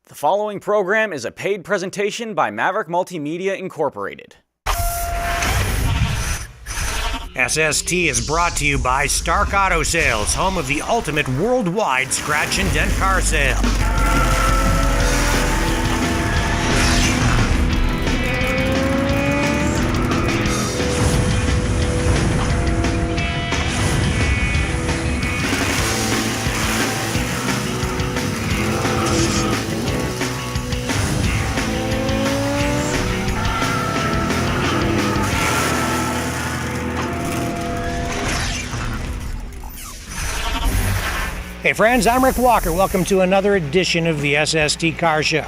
The following program is a paid presentation by Maverick Multimedia Incorporated. SST is brought to you by Stark Auto Sales, home of the ultimate worldwide scratch and dent car sale. Hey friends, I'm Rick Walker. Welcome to another edition of the SST Car Show.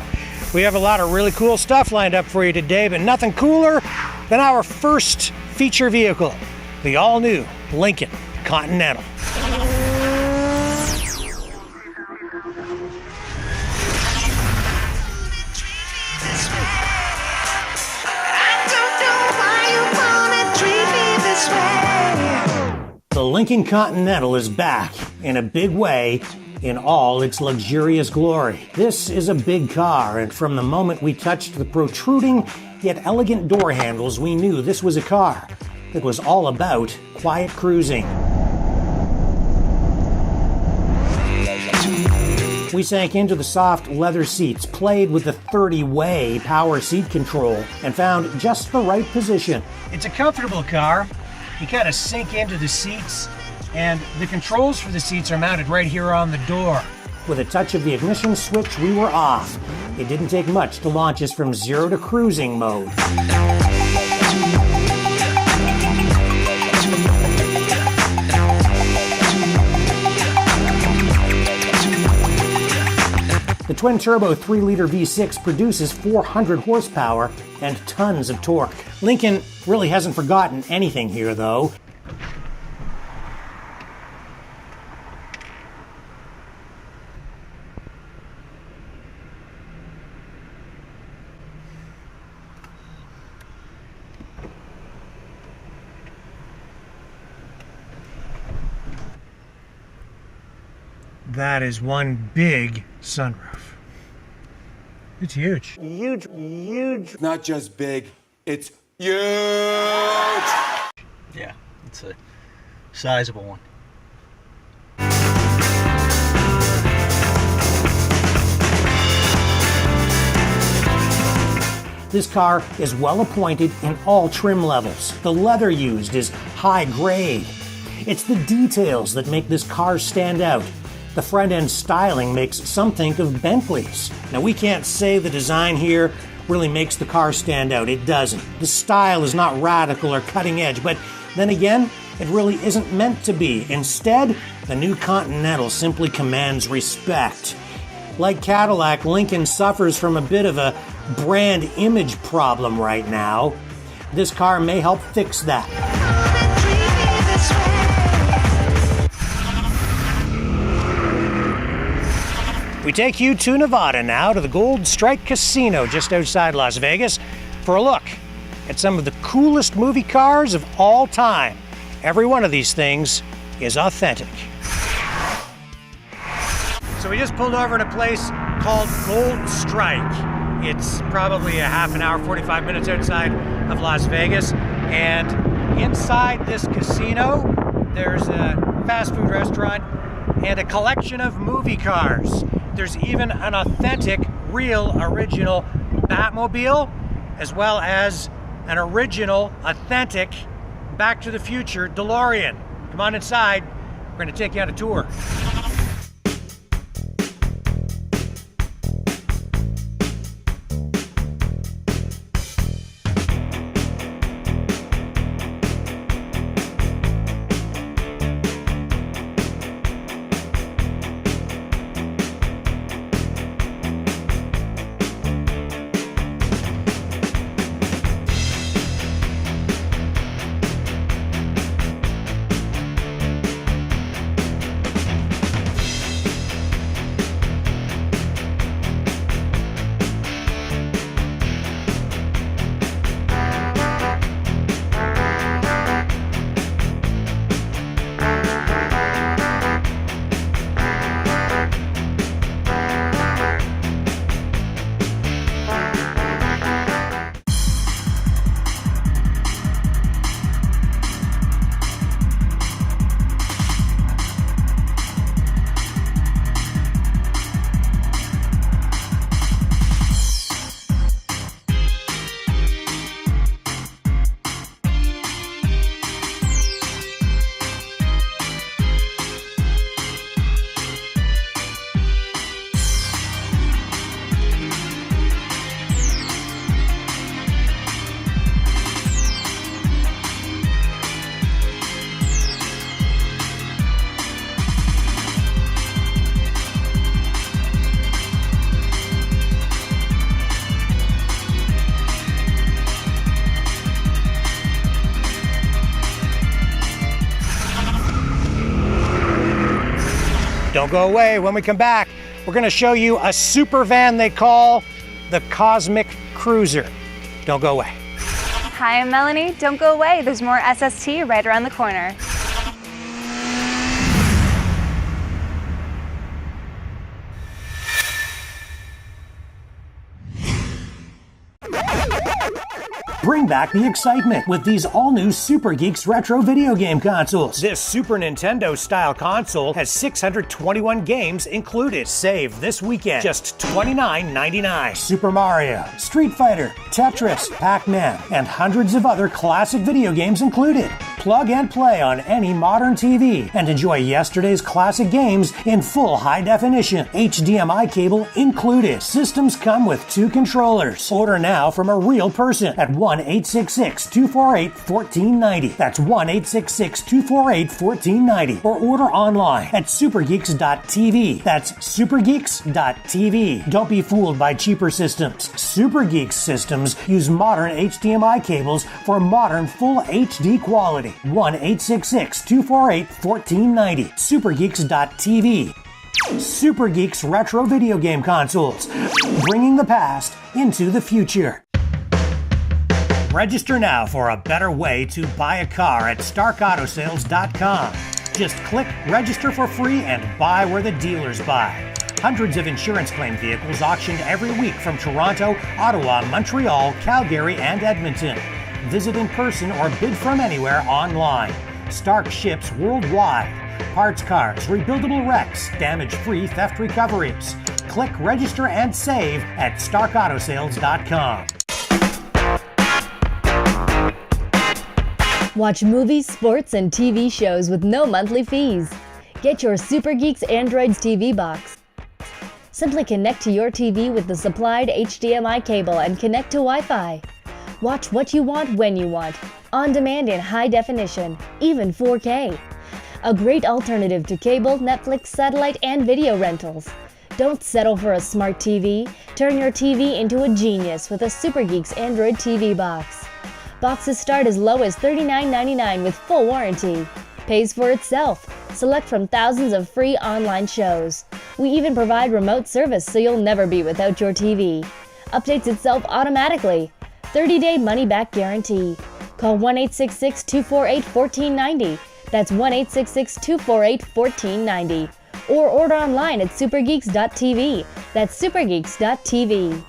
We have a lot of really cool stuff lined up for you today, but nothing cooler than our first feature vehicle, the all-new Lincoln Continental. The Lincoln Continental is back in a big way in all its luxurious glory. This is a big car, and from the moment we touched the protruding yet elegant door handles, we knew this was a car that was all about quiet cruising. We sank into the soft leather seats, played with the 30-way power seat control, and found just the right position. It's a comfortable car. You kind of sink into the seats, and the controls for the seats are mounted right here on the door. With a touch of the ignition switch, we were off. It didn't take much to launch us from zero to cruising mode. The twin-turbo 3-liter V6 produces 400 horsepower and tons of torque. Lincoln really hasn't forgotten anything here, though. That is one big sunroof. It's huge. Huge, huge. Not just big, it's huge. Yeah, it's a sizable one. This car is well appointed in all trim levels. The leather used is high grade. It's the details that make this car stand out. The front-end styling makes some think of Bentleys. Now, we can't say the design here really makes the car stand out. It doesn't. The style is not radical or cutting edge, but then again, it really isn't meant to be. Instead, the new Continental simply commands respect. Like Cadillac, Lincoln suffers from a bit of a brand image problem right now. This car may help fix that. We take you to Nevada now, to the Gold Strike Casino just outside Las Vegas for a look at some of the coolest movie cars of all time. Every one of these things is authentic. So we just pulled over at a place called Gold Strike. It's probably a half an hour, 45 minutes outside of Las Vegas. And inside this casino, there's a fast food restaurant and a collection of movie cars. There's even an authentic, real, original Batmobile, as well as an original, authentic Back to the Future DeLorean. Come on inside, we're going to take you on a tour. Don't go away. When we come back, we're going to show you a super van they call the Cosmic Cruiser. Don't go away. Hi, I'm Melanie. Don't go away. There's more SST right around the corner. Bring back the excitement with these all-new Super Geeks retro video game consoles. This Super Nintendo-style console has 621 games included. Save this weekend, just $29.99. Super Mario, Street Fighter, Tetris, Pac-Man, and hundreds of other classic video games included. Plug and play on any modern TV and enjoy yesterday's classic games in full high definition. HDMI cable included. Systems come with 2 controllers. Order now from a real person at 1-866-248-1490. That's 1-866-248-1490. Or order online at supergeeks.tv. That's supergeeks.tv. Don't be fooled by cheaper systems. Super Geeks systems use modern HDMI cables for modern full HD quality. 1-866-248-1490. Supergeeks.tv. Super Geeks retro video game consoles, bringing the past into the future. Register now for a better way to buy a car at StarkAutoSales.com. Just click register for free and buy where the dealers buy. Hundreds of insurance claim vehicles auctioned every week from Toronto, Ottawa, Montreal, Calgary, and Edmonton. Visit in person or bid from anywhere online. Stark ships worldwide. Parts cars, rebuildable wrecks, damage-free theft recoveries. Click register and save at StarkAutoSales.com. Watch movies, sports, and TV shows with no monthly fees. Get your Super Geeks Android's TV box. Simply connect to your TV with the supplied HDMI cable and connect to Wi-Fi. Watch what you want when you want, on demand in high definition, even 4K. A great alternative to cable, Netflix, satellite, and video rentals. Don't settle for a smart TV. Turn your TV into a genius with a Super Geeks Android TV box. Boxes start as low as $39.99 with full warranty. Pays for itself. Select from thousands of free online shows. We even provide remote service so you'll never be without your TV. Updates itself automatically. 30-day money-back guarantee. Call 1-866-248-1490. That's 1-866-248-1490. Or order online at supergeeks.tv. That's supergeeks.tv.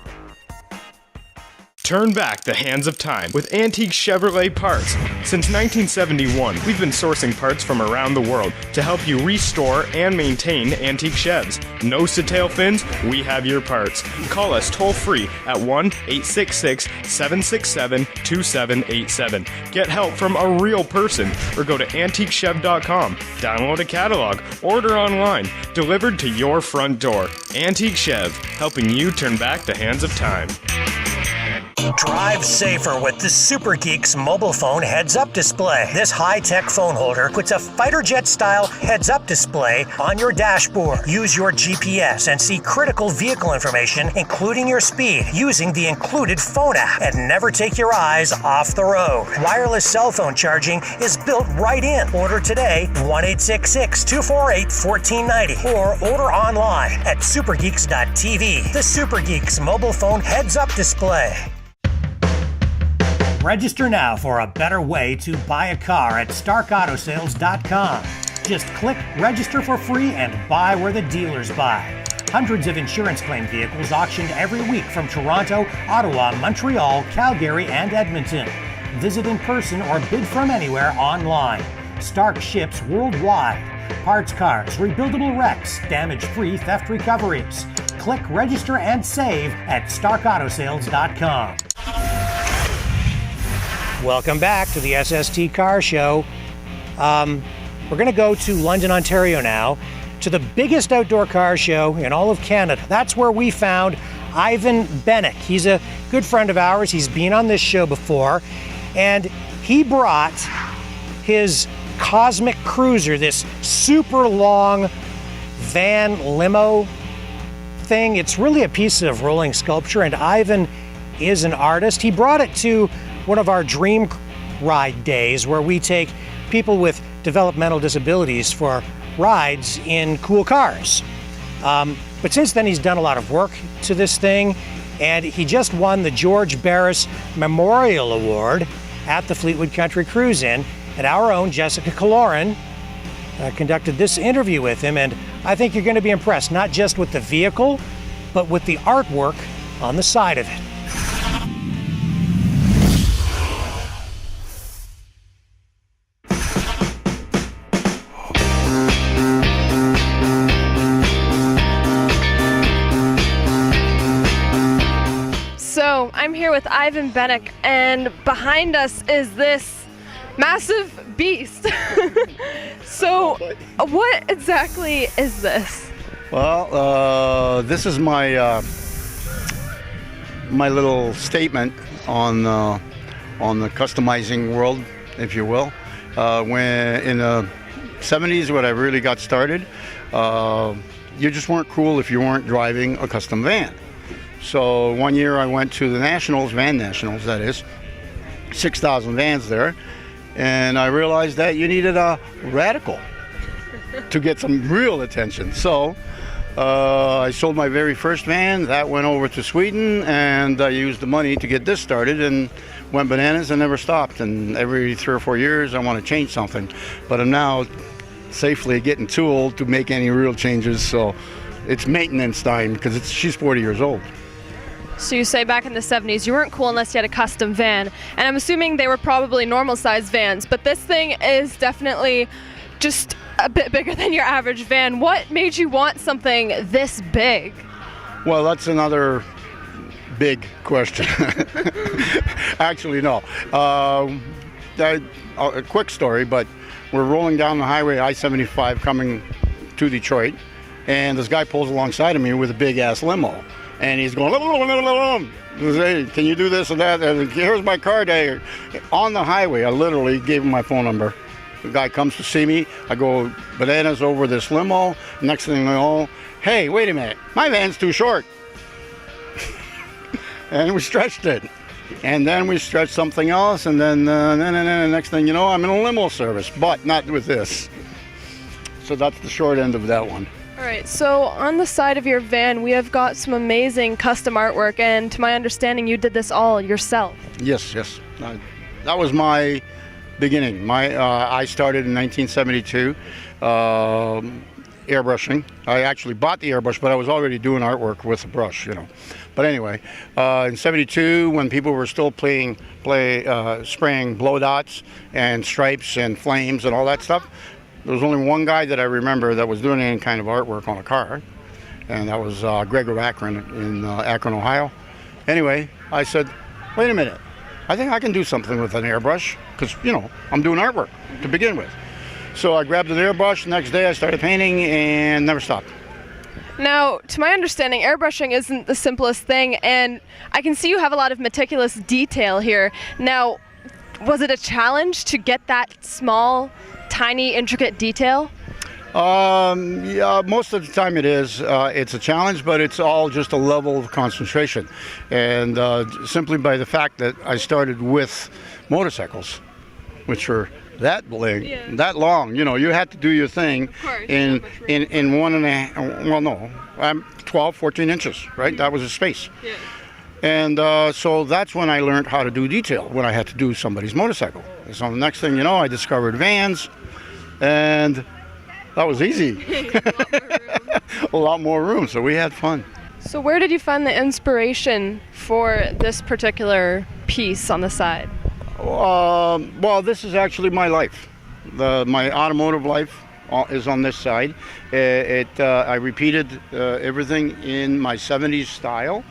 Turn back the hands of time with antique Chevrolet parts. Since 1971, we've been sourcing parts from around the world to help you restore and maintain antique Chevs. Nose to tail fins, we have your parts. Call us toll free at 1-866-767-2787. Get help from a real person or go to antiquechev.com. Download a catalog, order online, delivered to your front door. Antique Chev, helping you turn back the hands of time. Drive safer with the Super Geeks mobile phone heads-up display. This high-tech phone holder puts a fighter jet-style heads-up display on your dashboard. Use your GPS and see critical vehicle information, including your speed, using the included phone app. And never take your eyes off the road. Wireless cell phone charging is built right in. Order today, 1-866-248-1490, or order online at supergeeks.tv. The Super Geeks mobile phone heads-up display. Register now for a better way to buy a car at StarkAutoSales.com. Just click register for free and buy where the dealers buy. Hundreds of insurance claim vehicles auctioned every week from Toronto, Ottawa, Montreal, Calgary, and Edmonton. Visit in person or bid from anywhere online. Stark ships worldwide. Parts cars, rebuildable wrecks, damage-free theft recoveries. Click register and save at StarkAutoSales.com. Welcome back to the SST Car Show. We're going to go to London, Ontario now, to the biggest outdoor car show in all of Canada. That's where we found Ivan Bennick. He's a good friend of ours. He's been on this show before, and he brought his Cosmic Cruiser, this super long van limo thing. It's really a piece of rolling sculpture, and Ivan is an artist. He brought it to one of our dream ride days where we take people with developmental disabilities for rides in cool cars. But since then, he's done a lot of work to this thing, and he just won the George Barris Memorial Award at the Fleetwood Country Cruise Inn, and our own Jessica Kaloran conducted this interview with him, and I think you're going to be impressed, not just with the vehicle, but with the artwork on the side of it. So I'm here with Ivan Benek, and behind us is this massive beast. So what exactly is this? Well, this is my my little statement on the customizing world, if you will. When in the 70s, when I really got started, you just weren't cool if you weren't driving a custom van. So one year I went to the Nationals, Van Nationals that is, 6,000 vans there, and I realized that you needed a radical to get some real attention. So I sold my very first van, that went over to Sweden, and I used the money to get this started and went bananas and never stopped. And every 3 or 4 years I want to change something, but I'm now safely getting too old to make any real changes, so it's maintenance time because she's 40 years old. So you say back in the 70s you weren't cool unless you had a custom van, and I'm assuming they were probably normal sized vans, but this thing is definitely just a bit bigger than your average van. What made you want something this big? Well, that's another big question. Actually, no. A quick story, but we're rolling down the highway I-75 coming to Detroit, and this guy pulls alongside of me with a big ass limo, and he's going, "Hey, can you do this and that? And here's my card." On the highway, I literally gave him my phone number. The guy comes to see me. I go bananas over this limo. Next thing I know, "Hey, wait a minute, my van's too short." And we stretched it. And then we stretched something else, and then next thing you know, I'm in a limo service, but not with this. So that's the short end of that one. All right, so on the side of your van, we have got some amazing custom artwork, and to my understanding, you did this all yourself. Yes. That was my beginning. I started in 1972, airbrushing. I actually bought the airbrush, but I was already doing artwork with the brush, you know. But anyway, in 72, when people were still spraying blow dots and stripes and flames and all that stuff, there was only one guy that I remember that was doing any kind of artwork on a car, and that was Gregor Akron in Akron, Ohio. Anyway, I said, wait a minute, I think I can do something with an airbrush, because, you know, I'm doing artwork to begin with. So I grabbed an airbrush, the next day I started painting and never stopped. Now, to my understanding, airbrushing isn't the simplest thing, and I can see you have a lot of meticulous detail here. Now, was it a challenge to get that small, tiny, intricate detail? Yeah, most of the time it is. It's a challenge, but it's all just a level of concentration. And simply by the fact that I started with motorcycles, which are that long, you know, you had to do your thing in 12, 14 inches, right? That was a space. Yeah. And so that's when I learned how to do detail, when I had to do somebody's motorcycle. So the next thing you know, I discovered vans, and that was easy. A lot more room, so we had fun. So where did you find the inspiration for this particular piece on the side? Well, this is actually my life. My automotive life is on this side. I repeated everything in my 70s style.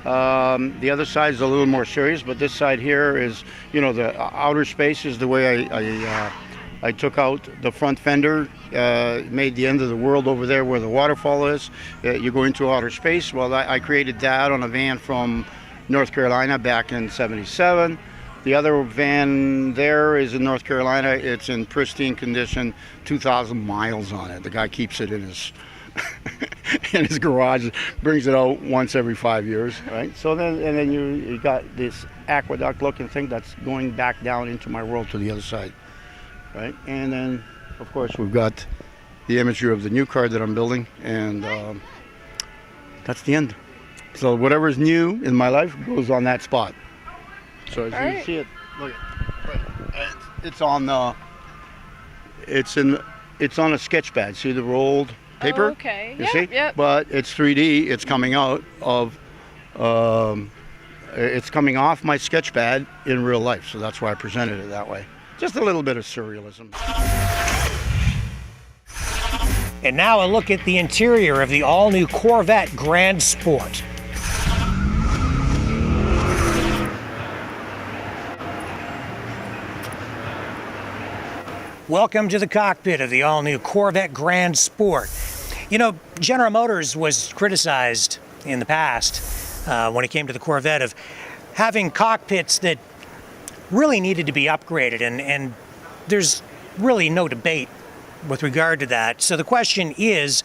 The other side is a little more serious, but this side here is, you know, the outer space is the way I took out the front fender, made the end of the world over there where the waterfall is. You go into outer space. Well, I created that on a van from North Carolina back in '77. The other van there is in North Carolina. It's in pristine condition, 2,000 miles on it. The guy keeps it in his in his garage, brings it out once every 5 years, right? So then you got this aqueduct looking thing that's going back down into my world to the other side, right? And then of course we've got the imagery of the new car that I'm building, and that's the end. So whatever's new in my life goes on that spot. So as you see it, look at it's on it's on a sketch pad. See the rolled paper? Oh, okay. You see? Yep. But it's 3D. It's coming out of it's coming off my sketch pad in real life. So that's why I presented it that way. Just a little bit of surrealism. And now a look at the interior of the all-new Corvette Grand Sport. Welcome to the cockpit of the all-new Corvette Grand Sport. You know, General Motors was criticized in the past when it came to the Corvette of having cockpits that really needed to be upgraded, and there's really no debate with regard to that. So the question is,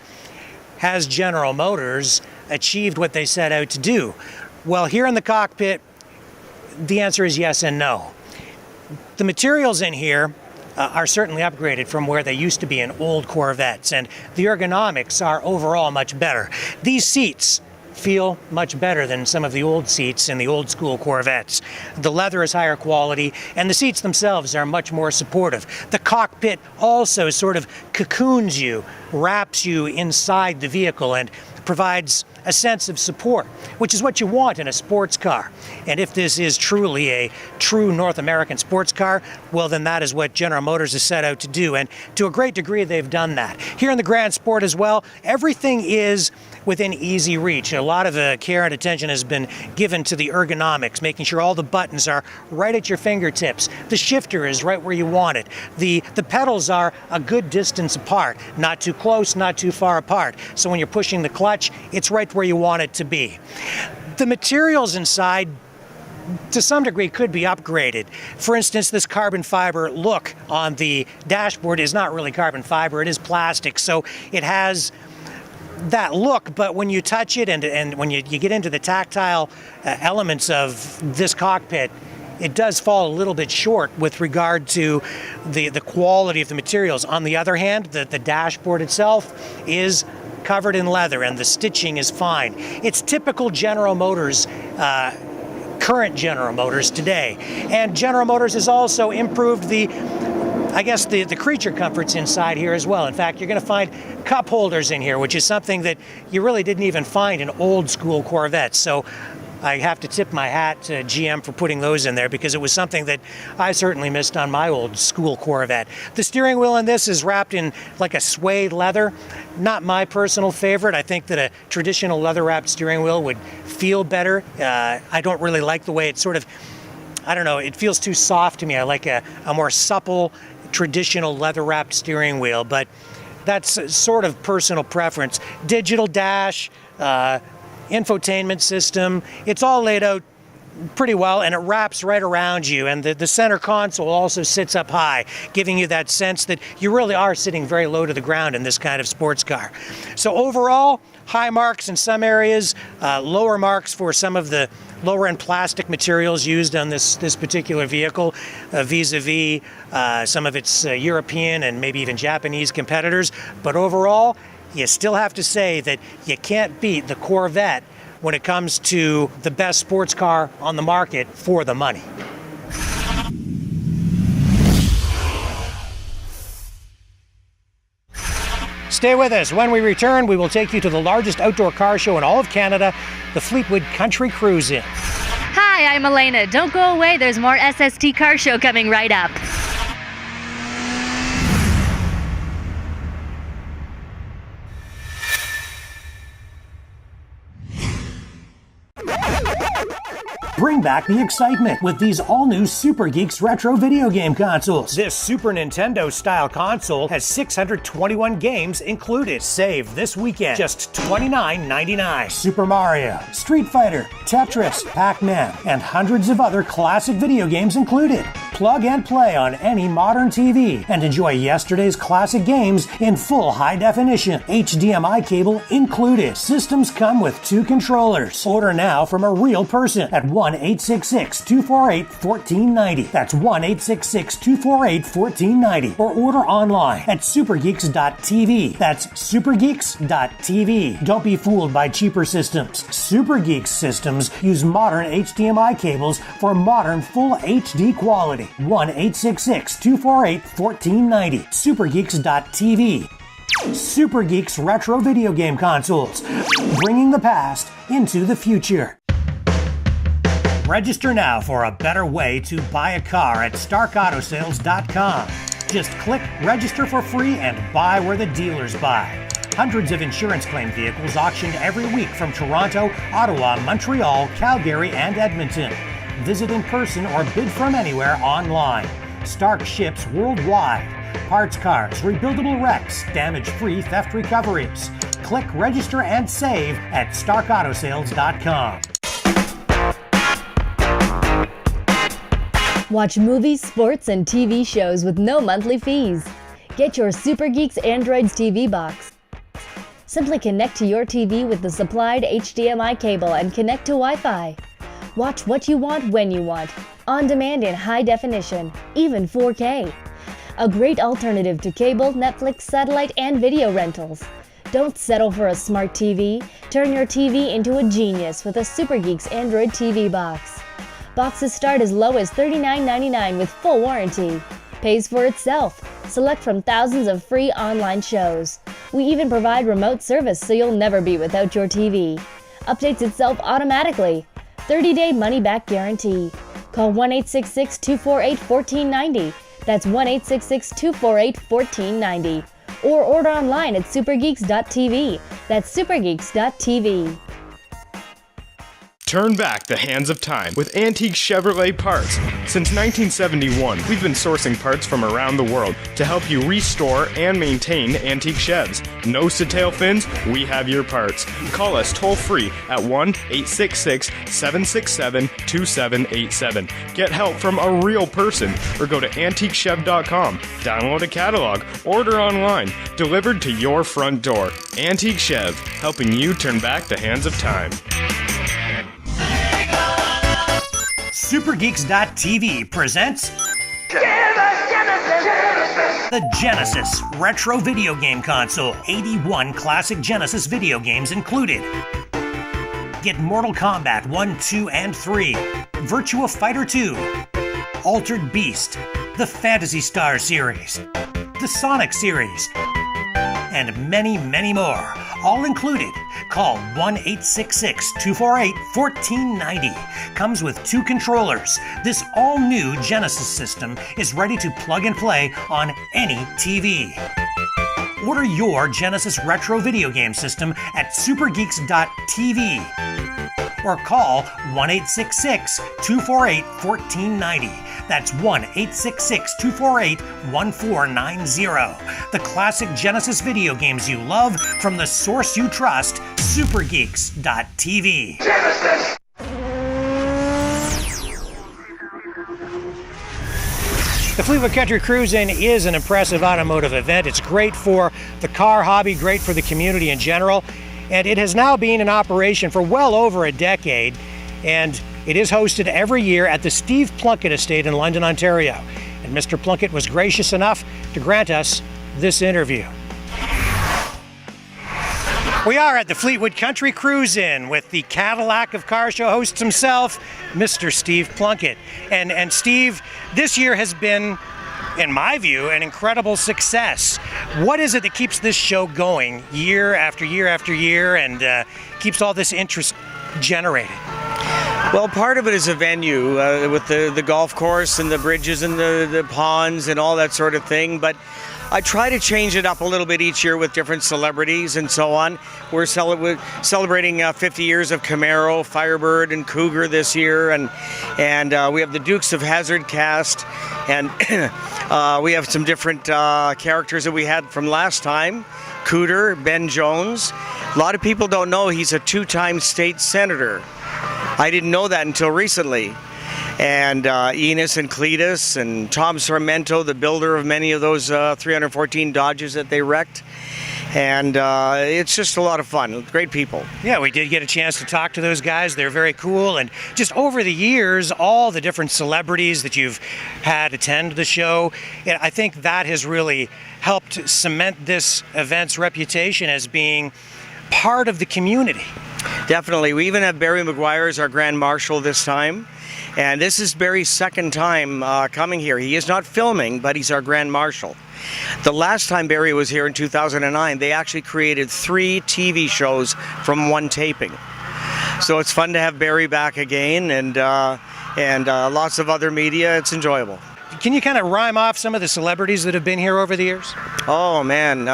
has General Motors achieved what they set out to do? Well, here in the cockpit, the answer is yes and no. The materials in here are certainly upgraded from where they used to be in old Corvettes, and the ergonomics are overall much better. These seats feel much better than some of the old seats in the old school Corvettes. The leather is higher quality, and the seats themselves are much more supportive. The cockpit also sort of cocoons you, wraps you inside the vehicle, and provides a sense of support, which is what you want in a sports car. And if this is truly a true North American sports car, well, then that is what General Motors has set out to do. And to a great degree, they've done that. Here in the Grand Sport as well, everything is within easy reach. A lot of care and attention has been given to the ergonomics, making sure all the buttons are right at your fingertips. The shifter is right where you want it. The pedals are a good distance apart, not too close, not too far apart. So when you're pushing the clutch, it's right where you want it to be. The materials inside, to some degree, could be upgraded. For instance, this carbon fiber look on the dashboard is not really carbon fiber, it is plastic, so it has that look, but when you touch it and when you get into the tactile elements of this cockpit, it does fall a little bit short with regard to the quality of the materials. On the other hand, the dashboard itself is covered in leather and the stitching is fine. It's typical General Motors, current General Motors today. And General Motors has also improved the creature comforts inside here as well. In fact, you're going to find cup holders in here, which is something that you really didn't even find in old school Corvettes. So I have to tip my hat to GM for putting those in there, because it was something that I certainly missed on my old school Corvette. The steering wheel in this is wrapped in like a suede leather. Not my personal favorite. I think that a traditional leather-wrapped steering wheel would feel better. I don't really like the way it sort of, I don't know, it feels too soft to me. I like a more supple, traditional leather-wrapped steering wheel, but that's sort of personal preference. Digital dash, infotainment system, it's all laid out pretty well, and it wraps right around you, and the center console also sits up high, giving you that sense that you really are sitting very low to the ground in this kind of sports car. So overall, high marks in some areas, lower marks for some of the lower-end plastic materials used on this particular vehicle, vis-a-vis some of its European and maybe even Japanese competitors. But overall, you still have to say that you can't beat the Corvette when it comes to the best sports car on the market for the money. Stay with us. When we return, we will take you to the largest outdoor car show in all of Canada, the Fleetwood Country Cruise-In. Hi, I'm Elena. Don't go away. There's more SST Car Show coming right up. Bring back the excitement with these all-new Super Geeks retro video game consoles. This Super Nintendo-style console has 621 games included. Save this weekend, just $29.99. Super Mario, Street Fighter, Tetris, Pac-Man, and hundreds of other classic video games included. Plug and play on any modern TV and enjoy yesterday's classic games in full high definition. HDMI cable included. Systems come with 2 controllers. Order now from a real person at 1 1-866-248-1490. That's 1-866-248-1490. Or order online at supergeeks.tv. That's supergeeks.tv. Don't be fooled by cheaper systems. Supergeeks systems use modern HDMI cables for modern full HD quality. 1-866-248-1490. Supergeeks.tv. Super Geeks retro video game consoles, bringing the past into the future. Register now for a better way to buy a car at StarkAutoSales.com. Just click register for free and buy where the dealers buy. Hundreds of insurance claim vehicles auctioned every week from Toronto, Ottawa, Montreal, Calgary, and Edmonton. Visit in person or bid from anywhere online. Stark ships worldwide. Parts cars, rebuildable wrecks, damage-free theft recoveries. Click register and save at StarkAutoSales.com. Watch movies, sports, and TV shows with no monthly fees. Get your Super Geeks Androids TV box. Simply connect to your TV with the supplied HDMI cable and connect to Wi-Fi. Watch what you want when you want, on demand in high definition, even 4K. A great alternative to cable, Netflix, satellite, and video rentals. Don't settle for a smart TV. Turn your TV into a genius with a Super Geeks Android TV box. Boxes start as low as $39.99 with full warranty. Pays for itself. Select from thousands of free online shows. We even provide remote service so you'll never be without your TV. Updates itself automatically. 30-day money-back guarantee. Call 1-866-248-1490. That's 1-866-248-1490. Or order online at supergeeks.tv. That's supergeeks.tv. Turn back the hands of time with antique Chevrolet parts. Since 1971, we've been sourcing parts from around the world to help you restore and maintain antique Chevs. Nose to tail fins, we have your parts. Call us toll free at 1-866-767-2787. Get help from a real person or go to antiquechev.com. Download a catalog, order online, delivered to your front door. Antique Chev, helping you turn back the hands of time. SuperGeeks.tv presents the Genesis Retro Video Game Console. 81 classic Genesis video games included. Get Mortal Kombat 1, 2, and 3, Virtua Fighter 2, Altered Beast, the Phantasy Star series, the Sonic series, and many, many more. All included. Call 1-866-248-1490. Comes with 2 controllers. This all-new Genesis system is ready to plug and play on any TV. Order your Genesis retro video game system at supergeeks.tv or call 1-866-248-1490. That's 1-866-248-1490. The classic Genesis video games you love from the source you trust, supergeeks.tv. Genesis! The Fleetwood Country Cruise-In is an impressive automotive event. It's great for the car hobby, great for the community in general, and it has now been in operation for well over a decade, and it is hosted every year at the Steve Plunkett Estate in London, Ontario. And Mr. Plunkett was gracious enough to grant us this interview. We are at the Fleetwood Country Cruise-In with the Cadillac of car show host himself, Mr. Steve Plunkett. And Steve, this year has been, in my view, an incredible success. What is it that keeps this show going year after year after year and keeps all this interest generated? Well, part of it is a venue with the golf course and the bridges and the ponds and all that sort of thing, but I try to change it up a little bit each year with different celebrities and so on. We're celebrating 50 years of Camaro, Firebird, and Cougar this year, and we have the Dukes of Hazzard cast, and we have some different characters that we had from last time. Cooter, Ben Jones. A lot of people don't know he's a 2-time state senator. I didn't know that until recently. And Enos and Cletus and Tom Sormento, the builder of many of those 314 Dodges that they wrecked. And it's just a lot of fun. Great people. Yeah, we did get a chance to talk to those guys. They're very cool. And just over the years, all the different celebrities that you've had attend the show, I think that has really helped cement this event's reputation as being part of the community. Definitely. We even have Barry McGuire as our Grand Marshal this time. And this is Barry's second time coming here. He is not filming, but he's our Grand Marshal. The last time Barry was here in 2009, they actually created 3 TV shows from one taping. So it's fun to have Barry back again, and lots of other media. It's enjoyable. Can you kind of rhyme off some of the celebrities that have been here over the years? Oh, man.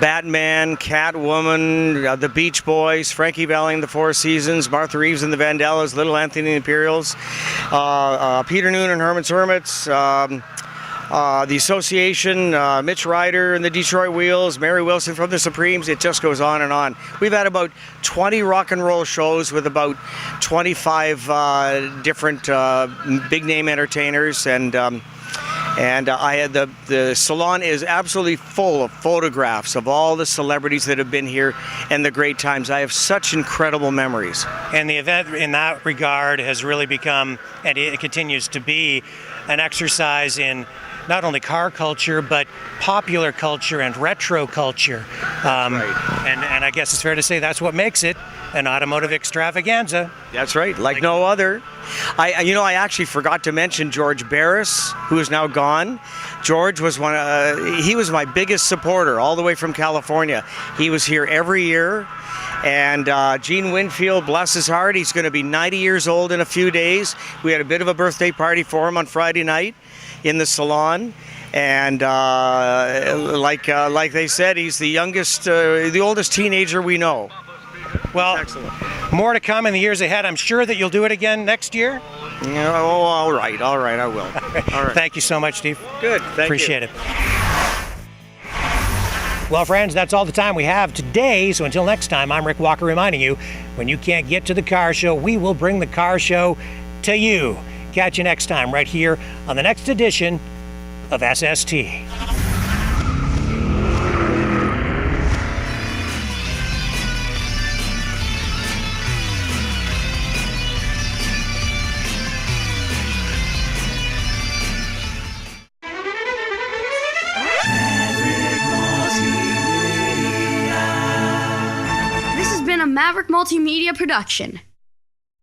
Batman, Catwoman, the Beach Boys, Frankie Valli and the Four Seasons, Martha Reeves and the Vandellas, Little Anthony and the Imperials, Peter Noon and Herman's Hermits, the Association, Mitch Ryder and the Detroit Wheels, Mary Wilson from the Supremes. It just goes on and on. We've had about 20 rock and roll shows with about 25 different big name entertainers, and I had the salon is absolutely full of photographs of all the celebrities that have been here and the great times. I have such incredible memories. And the event in that regard has really become, and it continues to be, an exercise in not only car culture, but popular culture and retro culture. Right. And I guess it's fair to say that's what makes it an automotive extravaganza. That's right, like no other. I actually forgot to mention George Barris, who is now gone. George was he was my biggest supporter all the way from California. He was here every year. And Gene Winfield, bless his heart, he's going to be 90 years old in a few days. We had a bit of a birthday party for him on Friday night in the salon. And like they said, he's the oldest teenager we know. Well, excellent. More to come in the years ahead. I'm sure that you'll do it again next year. Yeah, all right, I will. All right. Thank you so much, Steve. Good, Appreciate it. Well, friends, that's all the time we have today. So until next time, I'm Rick Walker reminding you, when you can't get to the car show, we will bring the car show to you. Catch you next time right here on the next edition of SST. This has been a Maverick Multimedia production.